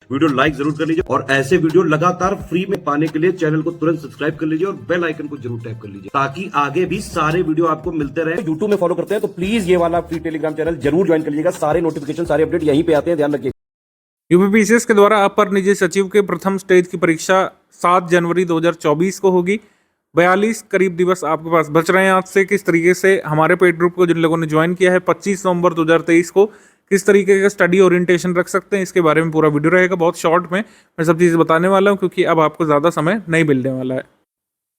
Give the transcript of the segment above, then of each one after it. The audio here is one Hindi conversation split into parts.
वीडियो लाइक जरूर कर लीजिए और ऐसे वीडियो लगातार फ्री में पाने के लिए चैनल को तुरंत सब्सक्राइब कर लीजिए और बेल आइकन को जरूर टैप कर लीजिए ताकि आगे भी सारे वीडियो आपको मिलते रहे। यूट्यूब में फॉलो करते हैं तो प्लीज ये वाला फ्री टेलीग्राम चैनल जरूर ज्वाइन कर लीजिएगा। सारे नोटिफिकेशन सारे अपडेट यहीं पे आते हैं, ध्यान रखिए। यूपीपीसीएस के द्वारा अपर निजी सचिव के प्रथम स्टेज की परीक्षा 7 जनवरी 2024 को होगी। 42 करीब दिवस आपके पास बच रहे हैं आज से। किस तरीके से हमारे पेड ग्रुप को जिन लोगों ने ज्वाइन किया है 25 नवंबर 2023 को किस तरीके का स्टडी ओरिएंटेशन रख सकते हैं, इसके बारे में पूरा वीडियो रहेगा। बहुत शॉर्ट में मैं सब चीज़ें बताने वाला हूँ क्योंकि अब आपको ज़्यादा समय नहीं मिलने वाला है।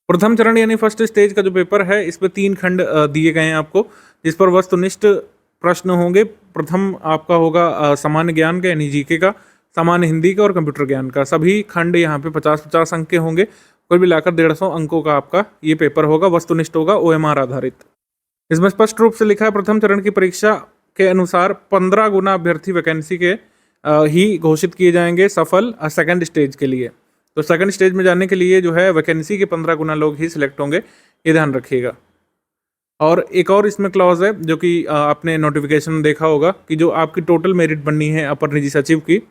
प्रथम चरण यानी फर्स्ट स्टेज का जो पेपर है इसमें 3 खंड दिए गए हैं आपको, जिस पर वस्तुनिष्ठ प्रश्न होंगे। प्रथम आपका होगा सामान्य ज्ञान का यानी जीके का, सामान्य हिंदी का और कंप्यूटर ज्ञान का। सभी खंड यहाँ पे 50-50 अंक के होंगे। कुल मिलाकर 150 अंकों का आपका ये पेपर होगा, वस्तुनिष्ठ होगा, ओएमआर आधारित। इसमें स्पष्ट रूप से लिखा है प्रथम चरण की परीक्षा के अनुसार 15 गुना अभ्यर्थी वैकेंसी के ही घोषित किए जाएंगे सफल सेकंड स्टेज के लिए। तो सेकंड स्टेज में जाने के लिए जो है वैकेंसी के 15 गुना लोग ही सिलेक्ट होंगे, ये ध्यान रखिएगा। और एक और इसमें क्लॉज है जो कि आपने नोटिफिकेशन देखा होगा कि जो आपकी टोटल मेरिट बननी है अपर निजी सचिव की।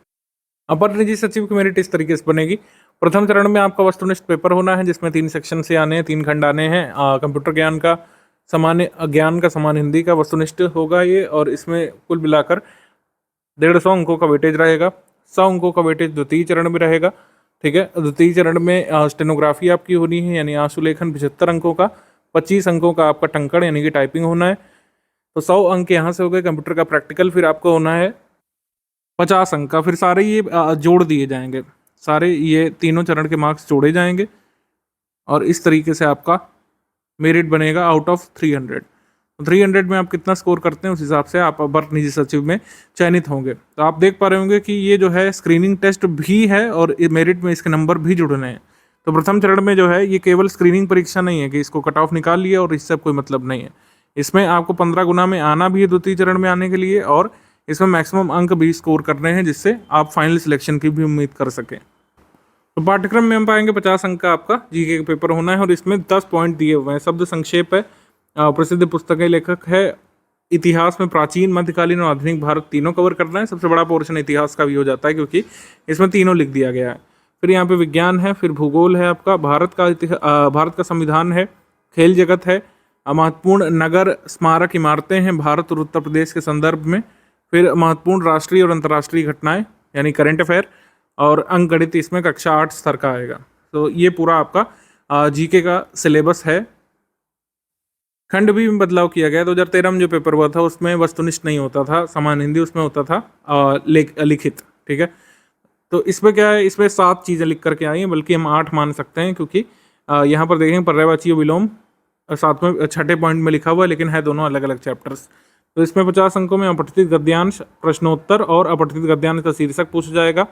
अपर निजी सचिव की मेरिट इस तरीके से बनेगी। प्रथम चरण में आपका वस्तुनिष्ठ पेपर होना है जिसमें 3 सेक्शन से आने हैं, 3 खंड आने हैं। कंप्यूटर ज्ञान का, सामान्य ज्ञान का, सामान्य हिंदी का वस्तुनिष्ठ होगा ये। और इसमें कुल मिलाकर 150 अंकों का वेटेज रहेगा। 100 अंकों का वेटेज द्वितीय चरण में रहेगा। ठीक है, द्वितीय चरण में स्टेनोग्राफी आपकी होनी है यानी आंसुलेखन 75 अंकों का, 25 अंकों का आपका टंकण यानी कि टाइपिंग होना है। तो 100 अंक यहाँ से हो गए। कंप्यूटर का प्रैक्टिकल फिर आपको होना है 50 अंक का। फिर सारे ये जोड़ दिए जाएंगे, सारे ये तीनों चरण के मार्क्स जोड़े जाएंगे और इस तरीके से आपका मेरिट बनेगा आउट ऑफ 300। 300 में आप कितना स्कोर करते हैं उस हिसाब से आप अपर निजी सचिव में चयनित होंगे। तो आप देख पा रहे होंगे कि ये जो है स्क्रीनिंग टेस्ट भी है और मेरिट में इसके नंबर भी जुड़ने हैं। तो प्रथम चरण में जो है ये केवल स्क्रीनिंग परीक्षा नहीं है कि इसको कट ऑफ निकाल लिया और इससे कोई मतलब नहीं है। इसमें आपको 15 गुना में आना भी है द्वितीय चरण में आने के लिए और इसमें मैक्सिमम अंक भी स्कोर करने हैं जिससे आप फाइनल सिलेक्शन की भी उम्मीद कर सकें। तो पाठ्यक्रम में हम पाएंगे 50 अंक का आपका जीके का पेपर होना है और इसमें 10 पॉइंट दिए हुए हैं। शब्द संक्षेप है, प्रसिद्ध पुस्तकें, लेखक है, इतिहास में प्राचीन, मध्यकालीन और आधुनिक भारत तीनों कवर करना है। सबसे बड़ा पोर्शन इतिहास का भी हो जाता है क्योंकि इसमें तीनों लिख दिया गया है। फिर यहाँ पे विज्ञान है, फिर भूगोल है आपका, भारत का संविधान है, खेल जगत है, महत्वपूर्ण नगर स्मारक इमारतें हैं भारत और उत्तर प्रदेश के संदर्भ में, फिर महत्वपूर्ण राष्ट्रीय और अंतर्राष्ट्रीय घटनाएं यानी करंट अफेयर, और अंक गणित इसमें कक्षा 8 स्तर का आएगा। तो ये पूरा आपका जीके का सिलेबस है। खंड भी में बदलाव किया गया। 2013 में जो पेपर हुआ था उसमें वस्तुनिष्ठ नहीं होता था, सामान्य हिंदी उसमें होता था लिखित। ठीक है, तो इसमें क्या है, इसमें 7 चीज़ें लिख करके आई हैं, बल्कि हम 8 मान सकते हैं क्योंकि यहाँ पर देखेंगे पर्यायवाची विलोम 7वें 6ठे पॉइंट में लिखा हुआ है, लेकिन है दोनों अलग अलग चैप्टर्स। तो इसमें 50 अंकों में अपठित गद्यांश, प्रश्नोत्तर और अपठित गद्यांश का शीर्षक पूछा जाएगा।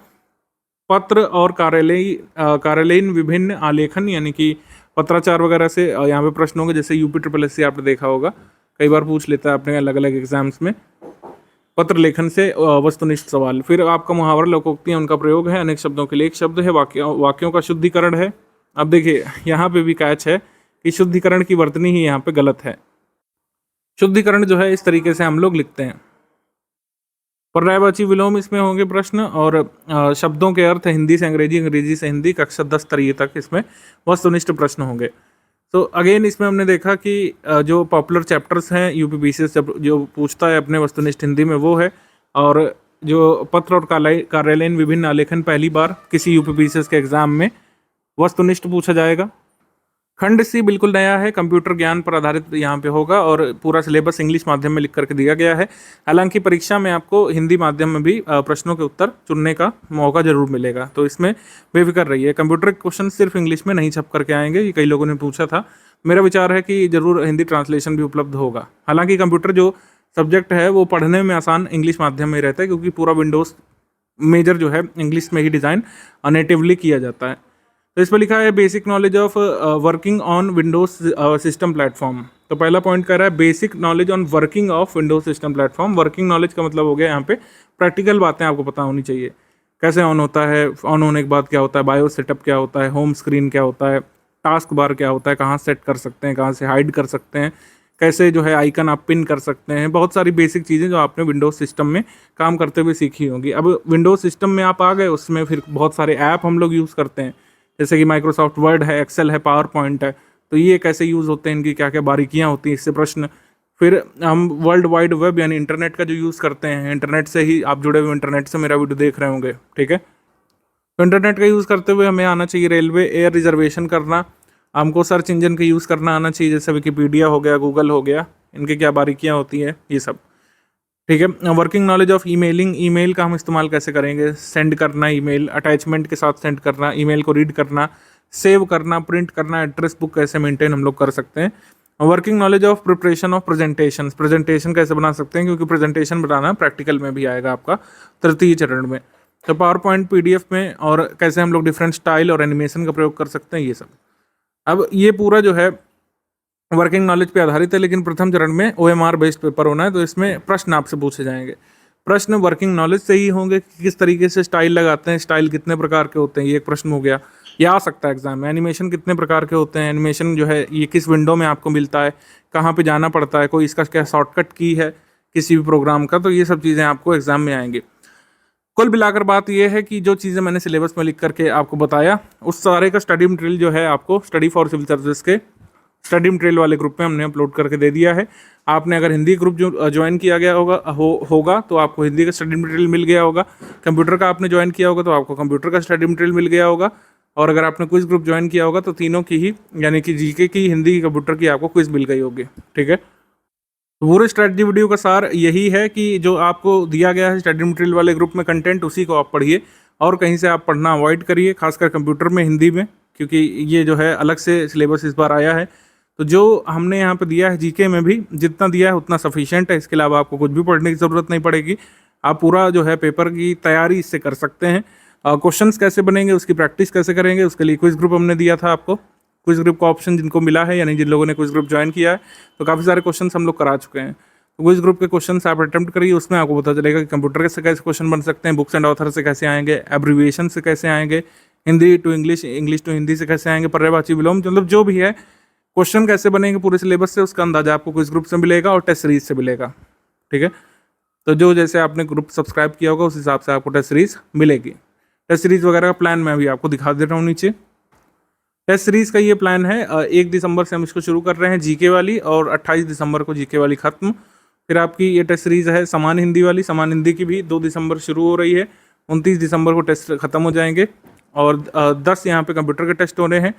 पत्र और कार्यालयीन विभिन्न आलेखन यानी कि पत्राचार वगैरह से यहाँ पे प्रश्न होंगे, जैसे UPSSC आपने देखा होगा कई बार पूछ लेता है अपने अलग अलग एग्जाम्स में पत्र लेखन से वस्तुनिष्ठ सवाल। फिर आपका मुहावरा, लोकोक्तियाँ, उनका प्रयोग है, अनेक शब्दों के लिए एक शब्द है, वाक्यों का शुद्धिकरण है। अब देखिए यहाँ पे भी कैच है कि शुद्धिकरण की वर्तनी ही यहाँ पे गलत है। शुद्धिकरण जो है इस तरीके से हम लोग लिखते हैं। पर्यायवाची विलोम इसमें होंगे प्रश्न और शब्दों के अर्थ हिंदी से अंग्रेजी, अंग्रेजी से हिंदी, कक्षा 10 स्तरीय तक इसमें वस्तुनिष्ठ प्रश्न होंगे। तो अगेन इसमें हमने देखा कि जो पॉपुलर चैप्टर्स हैं यूपीपीसीएस जो पूछता है अपने वस्तुनिष्ठ हिंदी में वो है, और जो पत्र और कार्यालयीन विभिन्न आलेखन पहली बार किसी यूपीपीसीएस के एग्जाम में वस्तुनिष्ठ पूछा जाएगा। खंड सी बिल्कुल नया है, कंप्यूटर ज्ञान पर आधारित यहाँ पे होगा और पूरा सिलेबस इंग्लिश माध्यम में लिख करके दिया गया है। हालांकि परीक्षा में आपको हिंदी माध्यम में भी प्रश्नों के उत्तर चुनने का मौका जरूर मिलेगा, तो इसमें बेफिक्र रहिए। कंप्यूटर के क्वेश्चन सिर्फ इंग्लिश में नहीं छप करके आएंगे, ये कई लोगों ने पूछा था। मेरा विचार है कि जरूर हिंदी ट्रांसलेशन भी उपलब्ध होगा। हालांकि कंप्यूटर जो सब्जेक्ट है वो पढ़ने में आसान इंग्लिश माध्यम में रहता है क्योंकि पूरा विंडोज़ मेजर जो है इंग्लिश में ही डिज़ाइन नेटिवली किया जाता है। तो इस पर लिखा है basic knowledge of working on Windows system platform. तो पहला पॉइंट कह रहा है basic knowledge on working of Windows system platform. Working knowledge का मतलब हो गया यहाँ पे प्रैक्टिकल बातें आपको पता होनी चाहिए, कैसे ऑन होता है, ऑन होने के बाद क्या होता है, बायो सेटअप क्या होता है, होम स्क्रीन क्या होता है, टास्क बार क्या होता है, कहाँ सेट कर सकते हैं, कहाँ से हाइड कर सकते हैं, कैसे जो है आइकन आप पिन कर सकते हैं, बहुत सारी बेसिक चीज़ें जो आपने विंडोज सिस्टम में काम करते हुए सीखी होंगी। अब विंडोज सिस्टम में आप आ गए, उसमें फिर बहुत सारे ऐप हम लोग यूज़ करते हैं, जैसे कि माइक्रोसॉफ्ट वर्ड है, एक्सेल है, पावर पॉइंट है। तो ये कैसे यूज़ होते हैं, इनकी क्या क्या बारीकियाँ होती हैं, इससे प्रश्न। फिर हम वर्ल्ड वाइड वेब यानी इंटरनेट का जो यूज़ करते हैं, इंटरनेट से ही आप जुड़े हुए, इंटरनेट से मेरा वीडियो देख रहे होंगे, ठीक है। तो इंटरनेट का यूज़ करते हुए हमें आना चाहिए रेलवे एयर रिजर्वेशन करना, हमको सर्च इंजन का यूज़ करना आना चाहिए, जैसे विकिपीडिया हो गया, गूगल हो गया, इनकी क्या बारीकियाँ होती हैं, ये सब, ठीक है। Working knowledge of emailing, email का हम इस्तेमाल कैसे करेंगे, सेंड करना ईमेल, अटैचमेंट के साथ सेंड करना, ईमेल को रीड करना, सेव करना, प्रिंट करना, एड्रेस बुक कैसे मेंटेन हम लोग कर सकते हैं। Working knowledge of preparation of presentation, presentation कैसे बना सकते हैं, क्योंकि प्रेजेंटेशन बनाना प्रैक्टिकल में भी आएगा आपका तृतीय चरण में। तो पावर पॉइंट PDF में, और कैसे हम लोग डिफरेंट स्टाइल और एनिमेशन का प्रयोग कर सकते हैं, ये सब। अब ये पूरा जो है वर्किंग नॉलेज पे आधारित है, लेकिन प्रथम चरण में OMR बेस्ड पेपर होना है, तो इसमें प्रश्न आपसे पूछे जाएंगे। प्रश्न वर्किंग नॉलेज से ही होंगे कि किस तरीके से स्टाइल लगाते हैं, स्टाइल कितने प्रकार के होते हैं, ये एक प्रश्न हो गया, या आ सकता है एग्जाम में। एनिमेशन कितने प्रकार के होते हैं, एनिमेशन जो है ये किस विंडो में आपको मिलता है, कहाँ पे जाना पड़ता है, कोई इसका क्या शॉर्टकट की है किसी भी प्रोग्राम का, तो ये सब चीज़ें आपको एग्जाम में आएंगी। कुल मिलाकर बात यह है कि जो चीज़ें मैंने सिलेबस में लिख करके आपको बताया, उस सारे का स्टडी मटेरियल जो है आपको स्टडी फॉर सिविल सर्विस के स्टडी मटेरियल वाले ग्रुप में हमने अपलोड करके दे दिया है। आपने अगर हिंदी ग्रुप जो ज्वाइन किया गया होगा तो आपको हिंदी का स्टडी मटेरियल मिल गया होगा। कंप्यूटर का आपने ज्वाइन किया होगा तो आपको कंप्यूटर का स्टडी मटेरियल मिल गया होगा। और अगर आपने क्विज ग्रुप ज्वाइन किया होगा तो तीनों की ही, यानी कि जीके की, हिंदी की, कंप्यूटर की आपको क्विज मिल गई होगी, ठीक है। तो पूरे स्ट्रैटेजी वीडियो का सार यही है कि जो आपको दिया गया है स्टडी मटेरियल वाले ग्रुप में कंटेंट, उसी को आप पढ़िए और कहीं से आप पढ़ना अवॉइड करिए, खासकर कंप्यूटर में, हिंदी में, क्योंकि ये जो है अलग से सिलेबस इस बार आया है। तो जो हमने यहाँ पे दिया है जीके में भी जितना दिया है उतना सफिशिएंट है, इसके अलावा आपको कुछ भी पढ़ने की ज़रूरत नहीं पड़ेगी। आप पूरा जो है पेपर की तैयारी इससे कर सकते हैं। क्वेश्चंस कैसे बनेंगे, उसकी प्रैक्टिस कैसे करेंगे, उसके लिए क्विज ग्रुप हमने दिया था आपको। क्विज ग्रुप का ऑप्शन जिनको मिला है, यानी जिन लोगों ने क्विज ग्रुप ज्वाइन किया है, तो काफ़ी सारे क्वेश्चंस हम लोग करा चुके हैं। तो क्विज ग्रुप के क्वेश्चंस आप अटेम्प्ट करिए, उसमें आपको पता चलेगा कि कंप्यूटर से कैसे क्वेश्चन बन सकते हैं, बुक्स एंड ऑथर से कैसे आएंगे, एब्रीविएशन से कैसे आएंगे, Hindi to English, English to Hindi से कैसे आएंगे, पर्यायवाची विलोम, मतलब जो भी है क्वेश्चन कैसे बनेंगे पूरे सिलेबस से, उसका अंदाजा आपको क्विज ग्रुप से मिलेगा और टेस्ट सीरीज से मिलेगा, ठीक है। तो जो जैसे आपने ग्रुप सब्सक्राइब किया होगा उस हिसाब से आपको टेस्ट सीरीज मिलेगी। टेस्ट सीरीज वगैरह का प्लान मैं अभी आपको दिखा दे रहा हूँ नीचे। टेस्ट सीरीज का ये प्लान है, 1 दिसंबर से हम इसको शुरू कर रहे हैं जीके वाली, और 28 दिसंबर को जीके वाली खत्म। फिर आपकी ये टेस्ट सीरीज है समान हिंदी वाली, समान हिंदी की भी 2 दिसंबर शुरू हो रही है, 29 दिसंबर को टेस्ट खत्म हो जाएंगे, और 10 यहाँ पे कंप्यूटर के टेस्ट हो रहे हैं,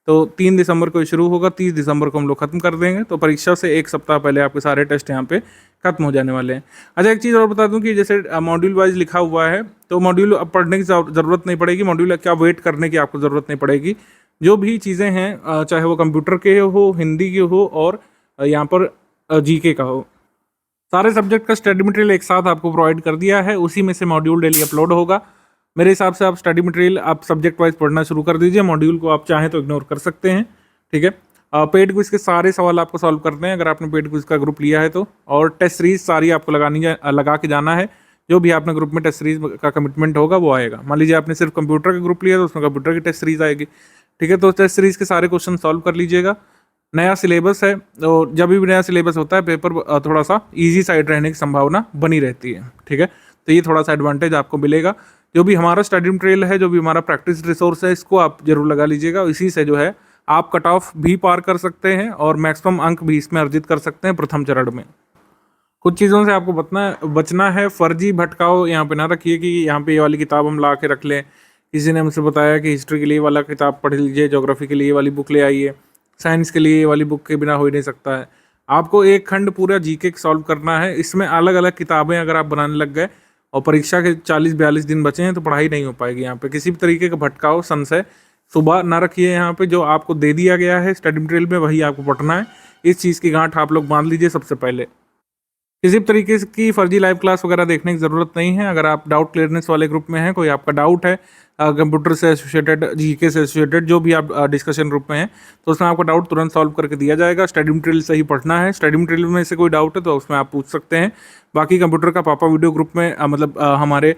तो 3 दिसंबर को शुरू होगा, 30 दिसंबर को हम लोग खत्म कर देंगे। तो परीक्षा से 1 सप्ताह पहले आपके सारे टेस्ट यहाँ पे खत्म हो जाने वाले हैं। अच्छा, एक चीज़ और बता दूं कि जैसे मॉड्यूल वाइज लिखा हुआ है, तो मॉड्यूल अब पढ़ने की ज़रूरत नहीं पड़ेगी, मॉड्यूल क्या वेट करने की आपको ज़रूरत नहीं पड़ेगी। जो भी चीज़ें हैं, चाहे वो कंप्यूटर के हो, हिंदी के हो, और यहाँ पर जीके का हो, सारे सब्जेक्ट का स्टडी मटेरियल एक साथ आपको प्रोवाइड कर दिया है, उसी में से मॉड्यूल डेली अपलोड होगा। मेरे हिसाब से आप स्टडी मटेरियल आप सब्जेक्ट वाइज पढ़ना शुरू कर दीजिए, मॉड्यूल को आप चाहें तो इग्नोर कर सकते हैं, ठीक है। पेड क्विज के सारे सवाल आपको सॉल्व करते हैं अगर आपने पेड क्विज का ग्रुप लिया है तो, और टेस्ट सीरीज सारी आपको लगा के जाना है। जो भी आपने ग्रुप में टेस्ट सीरीज का कमिटमेंट होगा वो आएगा। मान लीजिए आपने सिर्फ कंप्यूटर का ग्रुप लिया तो उसमें कंप्यूटर की टेस्ट सीरीज आएगी, ठीक है। तो टेस्ट सीरीज के सारे क्वेश्चन सॉल्व कर लीजिएगा। नया सिलेबस है, तो जब भी नया सिलेबस होता है पेपर थोड़ा सा ईजी साइड रहने की संभावना बनी रहती है, ठीक है। तो ये थोड़ा सा एडवांटेज आपको मिलेगा। जो भी हमारा स्टडी मटेरियल है, जो भी हमारा प्रैक्टिस रिसोर्स है, इसको आप जरूर लगा लीजिएगा। इसी से जो है आप कट ऑफ भी पार कर सकते हैं और मैक्सिमम अंक भी इसमें अर्जित कर सकते हैं प्रथम चरण में। कुछ चीज़ों से आपको बचना है। फर्जी भटकाव यहाँ पे ना रखिए कि यहाँ पे ये वाली किताब हम ला के रख लें। किसी ने मुझसे बताया कि हिस्ट्री के लिए वाला किताब पढ़ लीजिए, ज्योग्राफी के लिए ये वाली बुक ले आइए, साइंस के लिए ये वाली बुक के बिना हो ही नहीं सकता है। आपको एक खंड पूरा जीके सॉल्व करना है। इसमें अलग अलग किताबें अगर आप बनाने लग गए और परीक्षा के 40-42 दिन बचे हैं तो पढ़ाई नहीं हो पाएगी। यहाँ पे किसी भी तरीके का भटकाव, संशय सुबह ना रखिए। यहाँ पे जो आपको दे दिया गया है स्टडी मटेरियल में वही आपको पढ़ना है। इस चीज़ की गांठ आप लोग बांध लीजिए सबसे पहले। किसी भी तरीके की फर्जी लाइव क्लास वगैरह देखने की ज़रूरत नहीं है। अगर आप डाउट क्लियरनेस वाले ग्रुप में हैं, कोई आपका डाउट है कंप्यूटर से एसोसिएटेड, जीके से एसोसिएटेड, जो भी आप डिस्कशन ग्रुप में हैं, तो उसमें आपका डाउट तुरंत सॉल्व करके दिया जाएगा। स्टडी मटेरियल से ही पढ़ना है। स्टडी मटेरियल में से कोई डाउट है तो उसमें आप पूछ सकते हैं। बाकी कंप्यूटर का पापा वीडियो ग्रुप में हमारे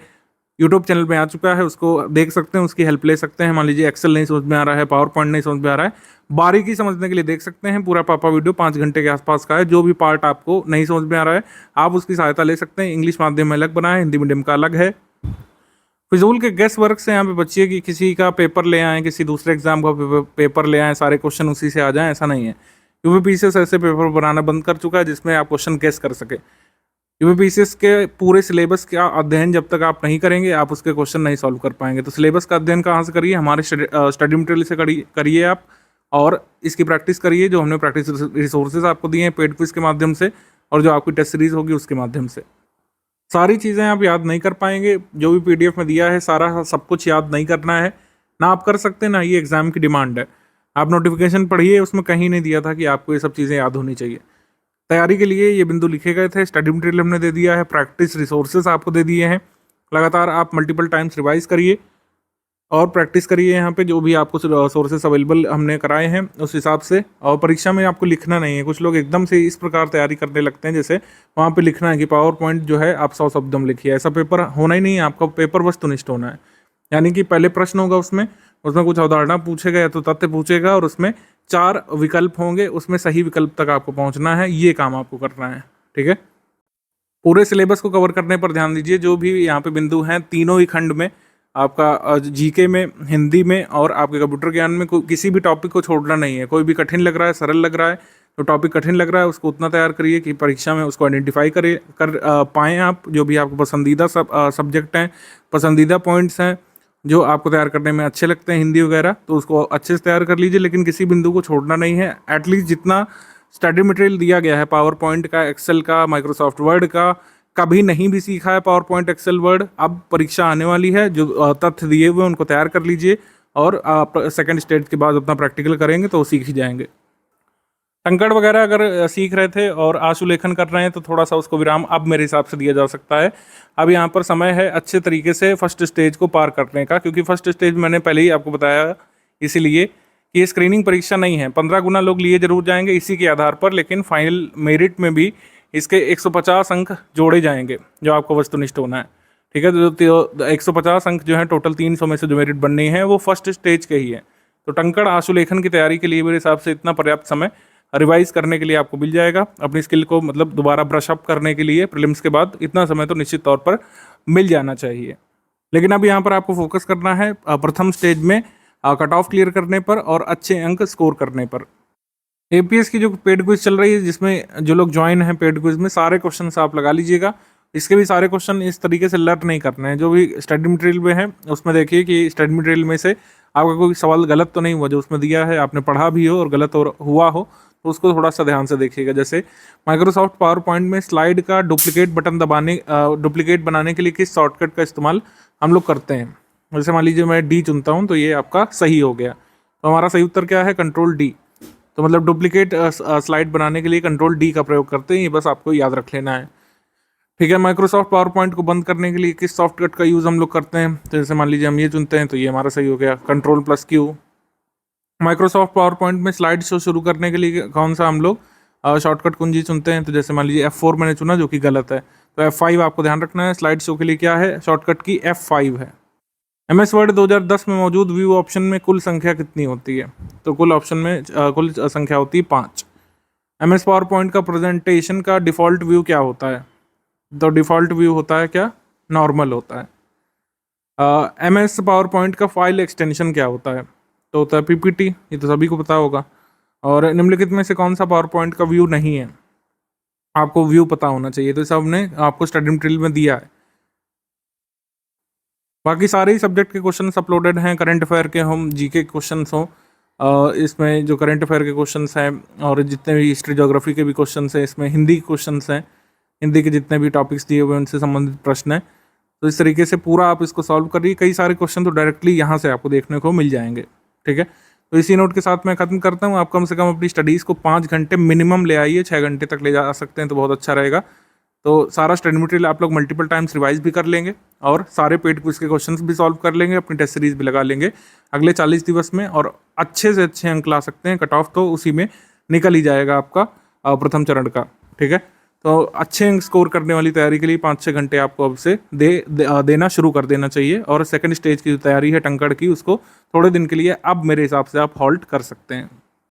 यूट्यूब चैनल पे आ चुका है, उसको देख सकते हैं, उसकी हेल्प ले सकते हैं। मान लीजिए एक्सेल नहीं समझ में आ रहा है, पावर पॉइंट नहीं समझ में आ रहा है, बारीकी समझने के लिए देख सकते हैं। पूरा पापा वीडियो 5 घंटे के आसपास का है। जो भी पार्ट आपको नहीं समझ में आ रहा है आप उसकी सहायता ले सकते हैं। इंग्लिश माध्यम में अलग बना है, हिंदी मीडियम का अलग है। फिजूल के गेस वर्क से यहाँ पे बचिए कि किसी का पेपर ले आएँ, किसी दूसरे एग्जाम का पेपर ले आएँ, सारे क्वेश्चन उसी से आ जाएँ, ऐसा नहीं है। यूपीपीसीएस ऐसे पेपर बनाना बंद कर चुका है जिसमें आप क्वेश्चन गेस कर सके। यूपीपीसीएस के पूरे सिलेबस का अध्ययन जब तक आप नहीं करेंगे आप उसके क्वेश्चन नहीं सॉल्व कर पाएंगे। तो सिलेबस का अध्ययन कहाँ से करिए? हमारे स्टडी मटेरियल से करिए आप, और इसकी प्रैक्टिस करिए जो हमने प्रैक्टिस रिसोर्सेज आपको दिए हैं पेड क्विज के माध्यम से, और जो आपकी टेस्ट सीरीज होगी उसके माध्यम से। सारी चीज़ें आप याद नहीं कर पाएंगे। जो भी पीडीएफ में दिया है सारा सब कुछ याद नहीं करना है, ना आप कर सकते ना ये एग्जाम की डिमांड है। आप नोटिफिकेशन पढ़िए, उसमें कहीं नहीं दिया था कि आपको ये सब चीज़ें याद होनी चाहिए। तैयारी के लिए ये बिंदु लिखे गए थे। स्टडी मटेरियल हमने दे दिया है, प्रैक्टिस रिसोर्सेज आपको दे दिए हैं। लगातार आप मल्टीपल टाइम्स रिवाइज करिए और प्रैक्टिस करिए। यहाँ पे जो भी आपको सोर्सेस अवेलेबल हमने कराए हैं उस हिसाब से। और परीक्षा में आपको लिखना नहीं है। कुछ लोग एकदम से इस प्रकार तैयारी करने लगते हैं जैसे वहाँ पे लिखना है कि पावर पॉइंट जो है आप 100 शब्द में लिखिए। ऐसा पेपर होना ही नहीं है। आपका पेपर वस्तुनिष्ठ होना है, यानी कि पहले प्रश्न होगा उसमें कुछ अवधारणा पूछेगा या तो तथ्य पूछेगा, और उसमें 4 विकल्प होंगे, उसमें सही विकल्प तक आपको पहुँचना है। ये काम आपको करना है, ठीक है। पूरे सिलेबस को कवर करने पर ध्यान दीजिए। जो भी यहाँ पे बिंदु हैं तीनों ही खंड में, आपका जीके में, हिंदी में और आपके कंप्यूटर ज्ञान में, किसी भी टॉपिक को छोड़ना नहीं है। कोई भी कठिन लग रहा है, सरल लग रहा है, तो टॉपिक कठिन लग रहा है उसको उतना तैयार करिए कि परीक्षा में उसको आइडेंटिफाई कर पाएँ आप। जो भी आपको पसंदीदा सब्जेक्ट हैं, पसंदीदा पॉइंट्स हैं जो आपको तैयार करने में अच्छे लगते हैं, हिंदी वगैरह, तो उसको अच्छे से तैयार कर लीजिए। लेकिन किसी बिंदु को छोड़ना नहीं है। एटलीस्ट जितना स्टडी मटेरियल दिया गया है पावर पॉइंट का, एक्सेल का, माइक्रोसॉफ्ट वर्ड का, कभी नहीं भी सीखा है पावर पॉइंट, एक्सेल, वर्ड, अब परीक्षा आने वाली है। जो तथ्य दिए हुए उनको तैयार कर लीजिए, और आप सेकंड स्टेज के बाद अपना प्रैक्टिकल करेंगे तो सीख ही जाएंगे। टंकड़ वगैरह अगर सीख रहे थे और आशुलेखन कर रहे हैं तो थोड़ा सा उसको विराम अब मेरे हिसाब से दिया जा सकता है। अब यहाँ पर समय है अच्छे तरीके से फर्स्ट स्टेज को पार करने का, क्योंकि फर्स्ट स्टेज मैंने पहले ही आपको बताया इसीलिए कि ये स्क्रीनिंग परीक्षा नहीं है। 15 गुना लोग लिए जरूर जाएंगे इसी के आधार पर, लेकिन फाइनल मेरिट में भी इसके 150 अंक जोड़े जाएंगे जो आपको वस्तुनिष्ठ होना है, ठीक है। जो 150 अंक जो है टोटल 300 में से जो मेरिट बननी है वो फर्स्ट स्टेज के ही है। तो टंकड़ आशुलेखन की तैयारी के लिए मेरे हिसाब से इतना पर्याप्त समय रिवाइज करने के लिए आपको मिल जाएगा। अपनी स्किल को मतलब दोबारा ब्रश अप करने के लिए प्रीलिम्स के बाद इतना समय तो निश्चित तौर पर मिल जाना चाहिए। लेकिन अब यहाँ पर आपको फोकस करना है प्रथम स्टेज में कट ऑफ क्लियर करने पर और अच्छे अंक स्कोर करने पर। एपीएस की जो पेड क्विज चल रही है जिसमें जो लोग ज्वाइन हैं पेड क्विज में, सारे क्वेश्चन आप लगा लीजिएगा। इसके भी सारे क्वेश्चन इस तरीके से लर्न नहीं करने हैं। जो भी स्टडी मटेरियल में है उसमें देखिए कि स्टडी मटेरियल में से आपका कोई सवाल गलत तो नहीं हुआ, जो उसमें दिया है आपने पढ़ा भी हो और गलत हुआ हो तो उसको थोड़ा सा ध्यान से देखिएगा। जैसे माइक्रोसॉफ्ट पावर पॉइंट में स्लाइड का डुप्लीकेट बटन डुप्लीकेट बनाने के लिए किस शॉर्टकट का इस्तेमाल हम लोग करते हैं। जैसे मान लीजिए मैं डी चुनता हूँ तो ये आपका सही हो गया। तो हमारा सही उत्तर क्या है? Control D. तो मतलब डुप्लीकेट स्लाइड बनाने के लिए कंट्रोल डी का प्रयोग करते हैं, ये बस आपको याद रख लेना है, ठीक है। माइक्रोसॉफ्ट पावर पॉइंट को बंद करने के लिए किस सॉफ्टकट का यूज़ हम लोग करते हैं? तो जैसे मान लीजिए हम ये चुनते हैं तो ये हमारा सही हो गया, कंट्रोल+Q। माइक्रोसॉफ्ट पावर पॉइंट में स्लाइड शो शुरू करने के लिए कौन सा हम लोग शॉर्टकट कुंजी चुनते हैं? तो जैसे मान लीजिए F4 मैंने चुना जो कि गलत है, तो F5 आपको ध्यान रखना है। स्लाइड शो के लिए क्या है? शॉर्टकट की F5 है। MS वर्ड 2010 में मौजूद व्यू ऑप्शन में कुल संख्या कितनी होती है? तो कुल ऑप्शन में कुल संख्या होती है 5। MS पावर पॉइंट का प्रेजेंटेशन का डिफ़ॉल्ट व्यू क्या होता है? तो डिफ़ॉल्ट व्यू होता है क्या? नॉर्मल होता है। MS पावर पॉइंट का फाइल एक्सटेंशन क्या होता है? तो होता है PPT, ये तो सभी को पता होगा। और निम्नलिखित में से कौन सा पावर पॉइंट का व्यू नहीं है? आपको व्यू पता होना चाहिए, तो सब ने आपको स्टडी मटेरियल में दिया है। बाकी सारे ही सब्जेक्ट के क्वेश्चन अपलोडेड हैं, करंट अफेयर के हों, जीके के क्वेश्चन हों। इसमें जो करंट अफेयर के क्वेश्चंस हैं और जितने भी हिस्ट्री ज्योग्राफी के भी क्वेश्चंस हैं, इसमें हिंदी के क्वेश्चंस हैं, हिंदी के जितने भी टॉपिक्स दिए हुए हैं उनसे संबंधित प्रश्न हैं। तो इस तरीके से पूरा आप इसको सॉल्व करिए। कई सारे क्वेश्चन तो डायरेक्टली यहाँ से आपको देखने को मिल जाएंगे, ठीक है। तो इसी नोट के साथ मैं ख़त्म करता हूँ। आप कम से कम अपनी स्टडीज़ को 5 घंटे मिनिमम ले आइए, 6 घंटे तक ले जा सकते हैं तो बहुत अच्छा रहेगा। तो सारा स्टडी मटेरियल आप लोग मल्टीपल टाइम्स रिवाइज भी कर लेंगे और सारे पेड क्विज के क्वेश्चंस भी सॉल्व कर लेंगे, अपनी टेस्ट सीरीज भी लगा लेंगे अगले 40 दिवस में, और अच्छे से अच्छे अंक ला सकते हैं। कट ऑफ तो उसी में निकल ही जाएगा आपका प्रथम चरण का, ठीक है। तो अच्छे अंक स्कोर करने वाली तैयारी के लिए 5-6 घंटे आपको अब से देना शुरू कर देना चाहिए। और सेकंड स्टेज की जो तैयारी है टंकड़ की, उसको थोड़े दिन के लिए अब मेरे हिसाब से आप हॉल्ट कर सकते हैं।